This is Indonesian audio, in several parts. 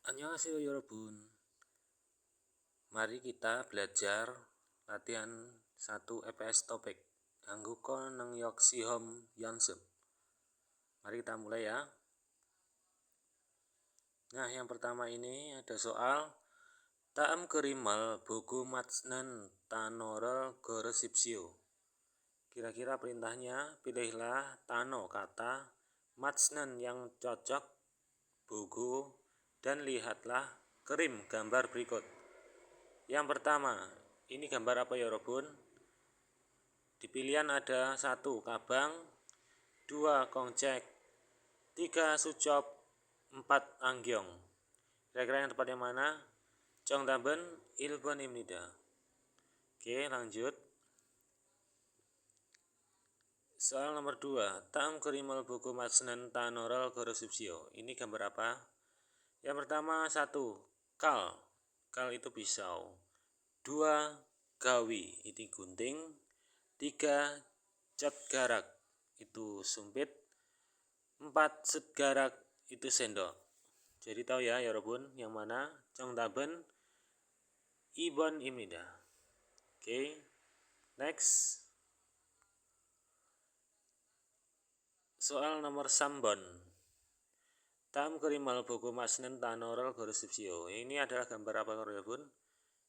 Annyeonghaseyo 여러분. Mari kita belajar latihan 1 EPS topik. Hangguko nang Yoksihom Yonsum. Mari kita mulai ya. Nah, yang pertama ini ada soal Taam kerimal bogo matsnen tanorel goresipsio. Kira-kira perintahnya, pilihlah tano kata matsnen yang cocok bogo dan lihatlah kerim gambar berikut. Yang pertama, ini gambar apa ya Robun? Di pilihan ada 1 kabang, 2 kongcek, 3 sucop, 4 anggyong. Kira-kira yang tepat yang mana? Jongdaben ilbon imnida. Oke, lanjut. Soal nomor 2, Taam kerimal bogo matsnen tanorel goresipsio. Ini gambar apa? Yang pertama 1, kal. Kal itu pisau. 2, gawi, itu gunting. 3, cat garak, itu sumpit. 4, set garak, itu sendok. Jadi tahu ya Robun, yang mana? Jongdaben ibon imnida. Oke, next. Soal nomor 3. Taam kerimal bogo matsnen tanorel goresipsio. Ini adalah gambar apa Robun?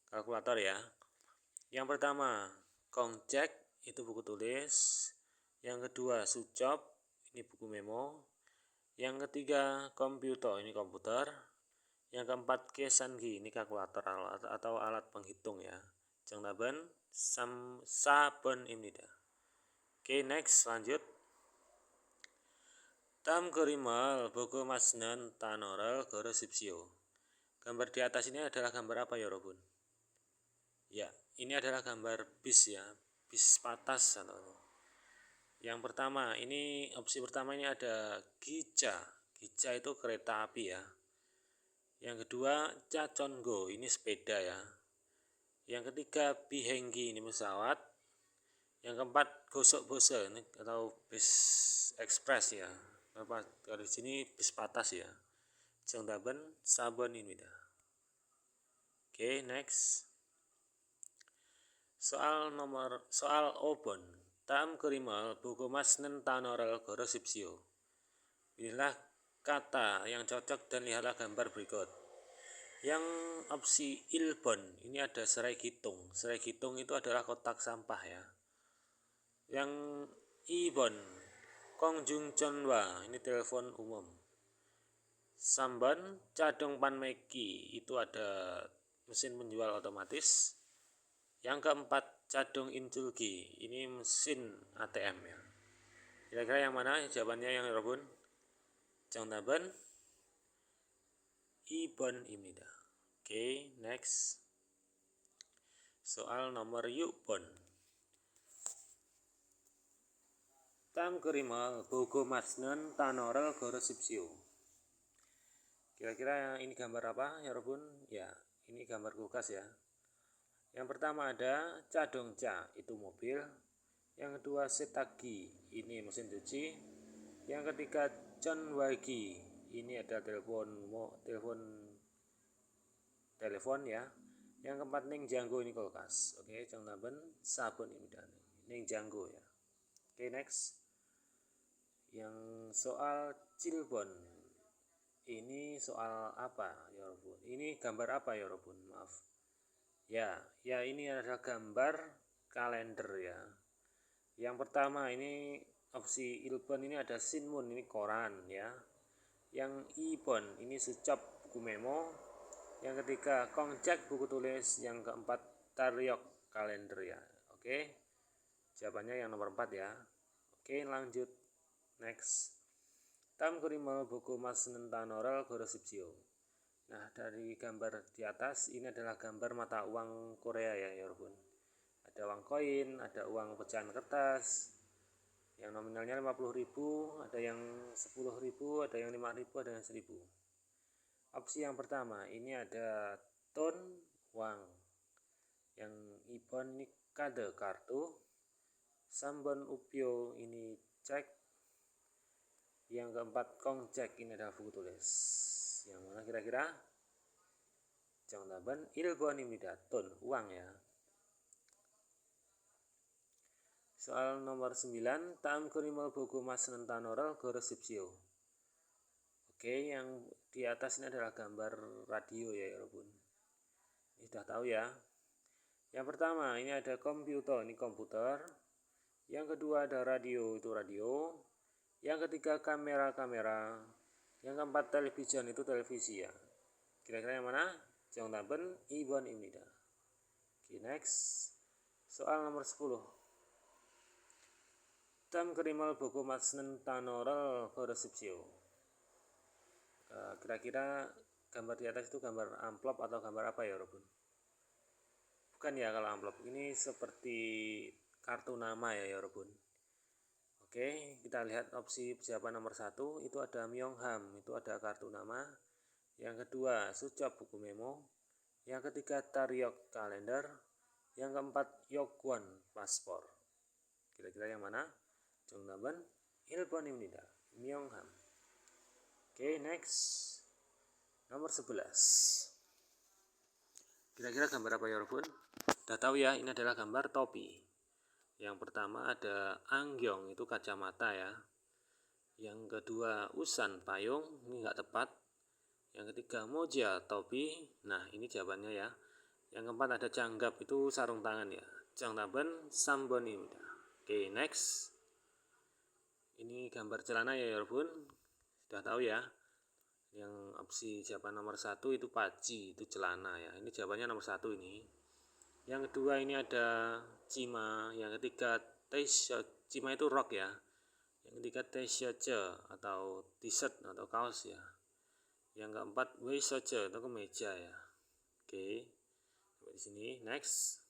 Kalkulator ya. Yang pertama, kongcek, itu buku tulis. Yang kedua, sucop, ini buku memo. Yang ketiga, komputer, ini komputer. Yang keempat, kesangi, ini kalkulator atau alat penghitung ya. Jongdaben sabon imnida. Oke, next, lanjut. Taam kerimal bogo matsnen tanorel goresipsio. Gambar di atas ini adalah gambar apa ya Robun? Ya, ini adalah gambar bis ya, bis patas atau. Yang pertama, ini opsi pertama ini ada gica. Gica itu kereta api ya. Yang kedua, cacongo, ini sepeda ya. Yang ketiga, bihenggi, ini pesawat. Yang keempat, gosok bose, ini atau bis ekspres ya. Kalau di sini bis patas ya. Jongdaben sabon imnida. Oke, next. Soal obon. Taam kerimal bogo matsnen tanorel goresipsio. Pilihlah kata yang cocok dan lihatlah gambar berikut. Yang opsi ilbon, ini ada serai gitung. Serai gitung itu adalah kotak sampah ya. Yang ibon, kongjung chonwa, ini telepon umum. Samban cadong panmeki, itu ada mesin penjual otomatis. Yang keempat, cadong inculgi, ini mesin ATM ya. Kira-kira yang mana jawabannya yang Robun? Jongdaben ibon imnida. Oke, next. Soal nomor yukbon. Taam kerimal bogo matsnen tanorel goresipsio. Kira-kira ini gambar apa ya Robun? Ya, ini gambar kulkas ya. Yang pertama ada cadongca, itu mobil. Yang kedua setagi, ini mesin cuci. Yang ketiga chonwagi, ini ada telepon ya. Yang keempat ning janggo, ini kulkas. Oke, jongdaben sabun imnida. Ning janggo ya. Oke, next. Yang soal cilbon. Ini soal apa ya Robun? Ini gambar apa ya Robun? Maaf. Ya ini adalah gambar kalender ya. Yang pertama ini opsi ilbon, ini ada sinmun, ini koran ya. Yang ibon, ini sucop, buku memo. Yang ketiga kongcek, buku tulis. Yang keempat taryok, kalender ya. Oke, jawabannya yang nomor 4 ya. Oke, lanjut. Next. Taam kerimal bogo matsnen tanorel goresipsio. Nah, dari gambar di atas ini adalah gambar mata uang Korea ya Robun. Ada uang koin, ada uang pecahan kertas. Yang nominalnya 50.000, ada yang 10.000, ada yang 5.000, ada yang 1.000. Opsi yang pertama, ini ada ton wang. Yang ibon ini kade kartu. Sambon upyo, ini cek. Yang keempat kongcek, ini adalah buku tulis. Yang mana kira-kira? 정답은 1번입니다. 돈, uang ya. Soal nomor 9, 다음 그림을 보고 맞추는 단어를 그리십시오. Oke, yang di atas ini adalah gambar radio ya, 여러분. Ini sudah tahu ya. Yang pertama, ini ada komputer, ini komputer. Yang kedua ada radio, itu radio. Yang ketiga kamera. Yang keempat television, itu televisi ya. Kira-kira yang mana? 정답은 2번입니다. Oke, next. Soal nomor 10. 다음 그림을 보고 맞추는 단어를 그리십시오. Kira-kira gambar di atas itu gambar amplop atau gambar apa ya, Robun? Bukan ya kalau amplop. Ini seperti kartu nama ya, Robun. Oke, kita lihat opsi jawaban nomor 1. Itu ada Myongham, itu ada kartu nama. Yang kedua, Sucop buku memo. Yang ketiga, Taryok kalender. Yang keempat, Yokwon paspor. Kira-kira yang mana? 정답은 1번입니다. Myongham. Oke, next. Nomor 11. Kira-kira gambar apa ya, Robun? Udah tahu ya, ini adalah gambar topi. Yang pertama ada angyong, itu kacamata ya. Yang kedua usan, payung, ini enggak tepat. Yang ketiga moja, topi. Nah, ini jawabannya ya. Yang keempat ada janggap, itu sarung tangan ya. 정답은 3번입니다. Oke, next. Ini gambar celana ya, Robun. Sudah tahu ya. Yang opsi jawaban nomor 1 itu paci, itu celana ya. Ini jawabannya nomor 1 ini. Yang kedua ini ada cima. Yang ketiga t-shirt. Cima itu rok ya. Yang ketiga t-shirt atau t-shirt atau kaos ya. Yang keempat weishirt itu kemeja ya. Oke. Sampai di sini. Next.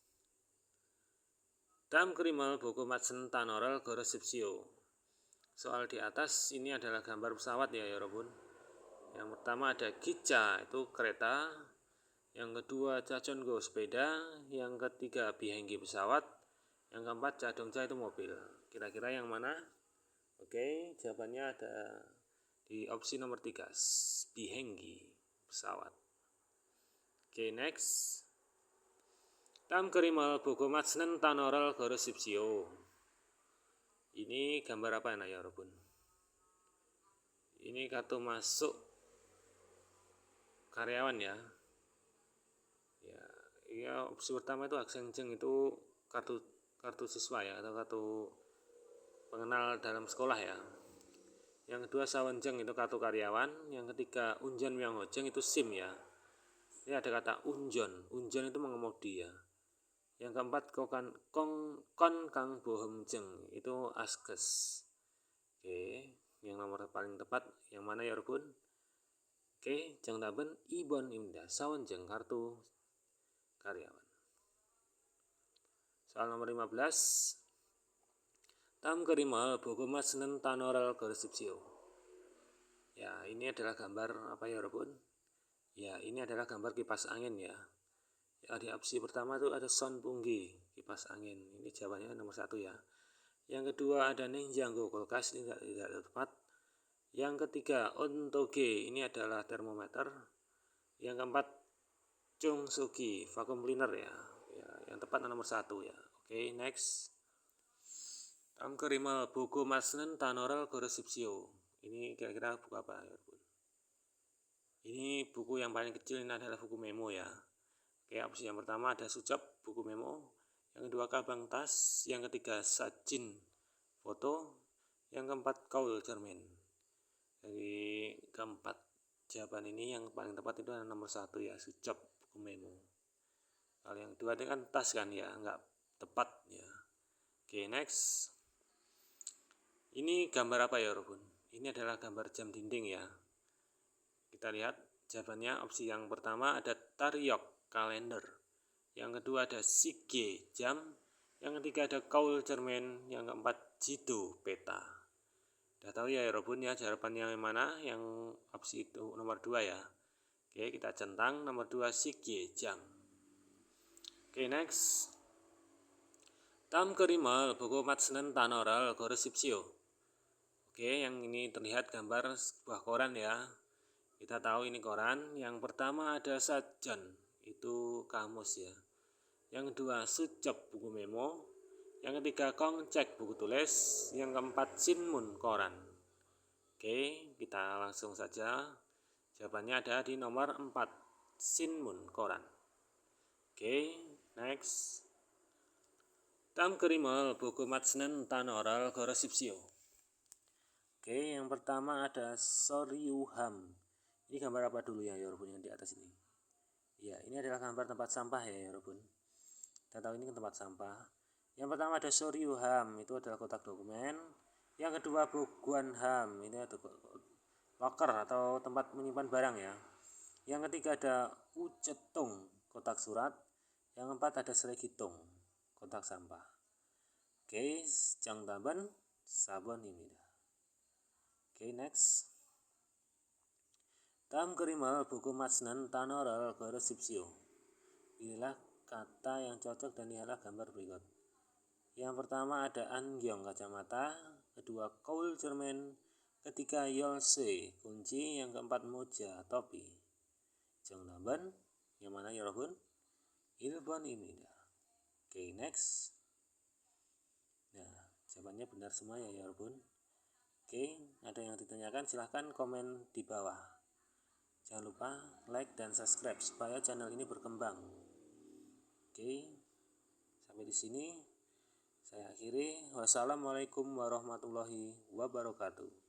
다음 그림을 보고 맞춘 단어를 그리십시오. Soal di atas ini adalah gambar pesawat ya, 여러분. Yang pertama ada gica, itu kereta. Yang kedua 자전거, sepeda. Yang ketiga 비행기, pesawat. Yang keempat 자동차, itu mobil. Kira-kira yang mana? Oke, jawabannya ada di opsi nomor 3, 비행기, pesawat. Oke, next. 다음 그림을 보고 맞추는 단어를 그리십시오. Ini gambar apa ya, 여러분? Ini kartu masuk karyawan ya. Ya, opsi pertama itu aksenjeng, itu kartu siswa ya, atau kartu pengenal dalam sekolah ya. Yang kedua sawenjeng, itu kartu karyawan. Yang ketiga unjon myonghojeng, itu SIM ya. Ini ada kata unjon itu mengemudi ya. Yang keempat kon kang bohemjeng, itu askes. Oke, yang nomor paling tepat yang mana ya, Robun? Oke, 정답은 2번입니다. 사원증, kartu karyawan. Soal nomor 15. 다음 그림을 보고 맞추는 단어를 그리십시오. Ya, ini adalah gambar apa ya, Robun? Ya, ini adalah gambar kipas angin ya. Ya, di opsi pertama itu ada sonpunggi, kipas angin. Ini jawabannya nomor 1 ya. Yang kedua ada nenjanggo, kulkas, ini tidak tepat. Yang ketiga ontoge, ini adalah termometer. Yang keempat chungsugi, vacuum cleaner ya. Yang tepat nomor 1 ya. Oke, next. 다음 그림을 보고 맞추는 단어를 그리십시오. Ini kira-kira buku apa ya, Bun? Ini buku yang paling kecil, ini adalah buku memo ya. Oke, opsi yang pertama ada sucap, buku memo. Yang kedua kabang tas. Yang ketiga sajin, foto. Yang keempat kaul cermin. Dari keempat jawaban ini yang paling tepat itu adalah nomor 1 ya, sucap, buku memo. Kalau yang kedua itu kan tas kan ya, nggak tepat ya. Oke, next. Ini gambar apa ya, Robun? Ini adalah gambar jam dinding ya. Kita lihat jawabannya. Opsi yang pertama ada taryok, kalender. Yang kedua ada sige, jam. Yang ketiga ada kaul cermin. Yang keempat jido, peta. Udah tahu ya, Robun ya, jawabannya yang mana? Yang opsi itu nomor 2 ya. Oke, kita centang nomor 2, sige, jam. Oke, next. 다음 그림을 보고 맞추는 단어를 그리십시오. Oke, yang ini terlihat gambar sebuah koran ya. Kita tahu ini koran. Yang pertama ada sajan, itu kamus ya. Yang kedua sucep buku memo. Yang ketiga kongcek buku tulis. Yang keempat sinmun koran. Oke, kita langsung saja. Jawabannya ada di nomor 4, sinmun koran. Oke, next. Tam kerimel buku matsnen tanoral gorosipsio. Oke, yang pertama ada Soryuham. Ini gambar apa dulu ya Yorobun yang di atas ini? Ya, ini adalah gambar tempat sampah ya Yorobun. Kita tahu ini kan tempat sampah. Yang pertama ada Soryuham, itu adalah kotak dokumen. Yang kedua Boguanham, ini ada locker atau tempat menyimpan barang ya. Yang ketiga ada Ucetung, kotak surat. Yang keempat ada Sregitung, kotak sampah. Oke, Jangtaban sabon ini. Oke, next. Tam kerimal buku matsnen tanoral gorosipsio. Inilah kata yang cocok dan ialah gambar berikut. Yang pertama ada Angyong kacamata, kedua Koul cermin, ketiga Yolse kunci, yang keempat Moja topi. Jangtaban yang mana Yorobun? Ilbon ini. Oke, next. Nah, jawabannya benar semua ya Yorobun. Oke, ada yang ditanyakan silahkan komen di bawah. Jangan lupa like dan subscribe supaya channel ini berkembang. Oke, sampai di sini saya akhiri. Wassalamualaikum warahmatullahi wabarakatuh.